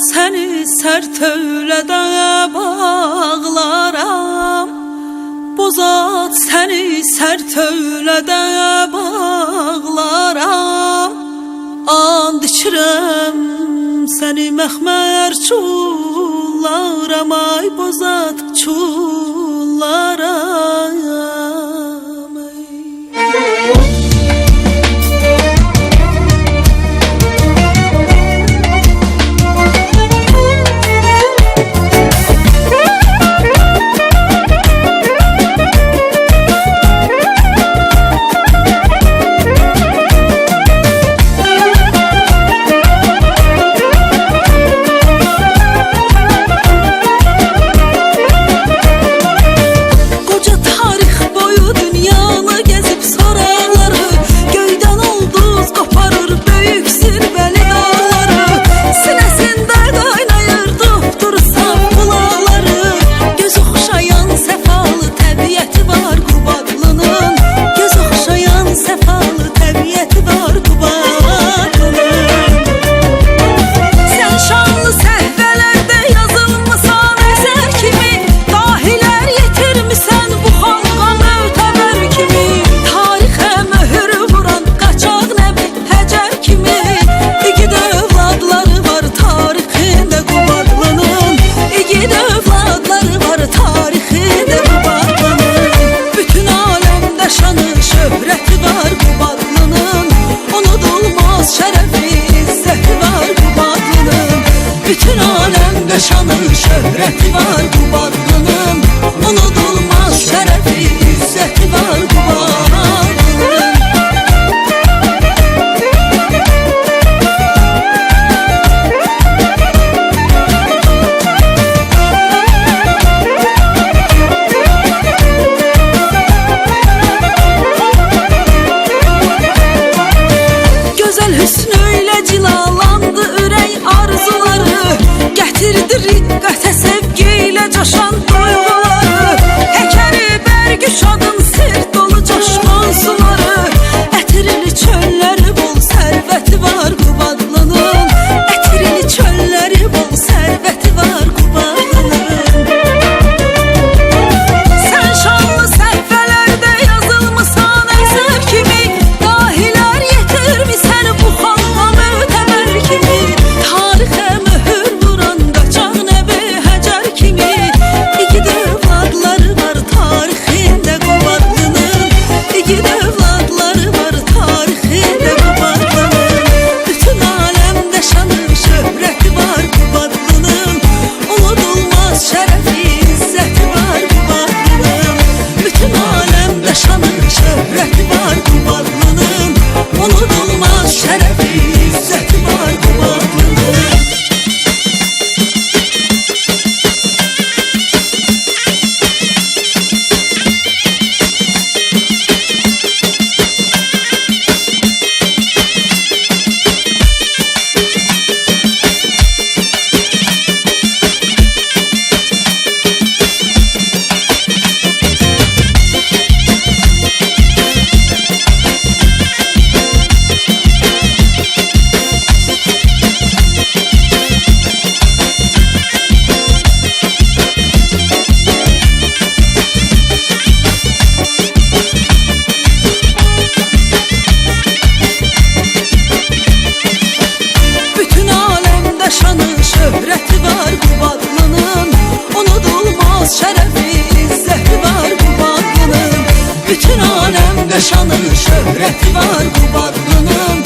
səni sərt öylədə bağlaram. Bozat səni sərt öylədə bağlaram. And içirəm səni məxmər çullaram. Ay bozat çullaram. Bütün alemde şanı şöhreti var bu bağlının. Unudulmaz şerefi izzeti var bu bağlının. Güzel hüsnüyle cilalandı ürək arzuları. Gətirdi riqqətə sevgiyle coşan duyğuları. Həkəri bərgü şadın sir dolu coşqun suları. Ətirli çölləri bol sərvəti var Qubadlının. Ətirli çölləri bol sərvəti var Qubadlının. Sən şanlı səhifələrdə yazılmısan əsər kimi. Dahilər yetirmisən bu xalqa mötəbər kimi. Tarixə möhür vuran qaçaq nəbi Həcər kimi. İgid övladları var tarixində Qubadlının. İgid övladları var tarixində Qubadlının. Bütün aləmdə şanı şöhrəti var Qubadlının. Unudulmaz şərəfi izzəti var Qubadlının. Bütün aləmdə şanı şöhrəti var Qubadlının. Unudulmaz şərəfi izzəti var Qubadlının. Bütün alemde şanı şöhreti var Qubadlının. Unudulmaz şerefi izzeti var Qubadlının. Bütün alemde şanı şöhreti var Qubadlının.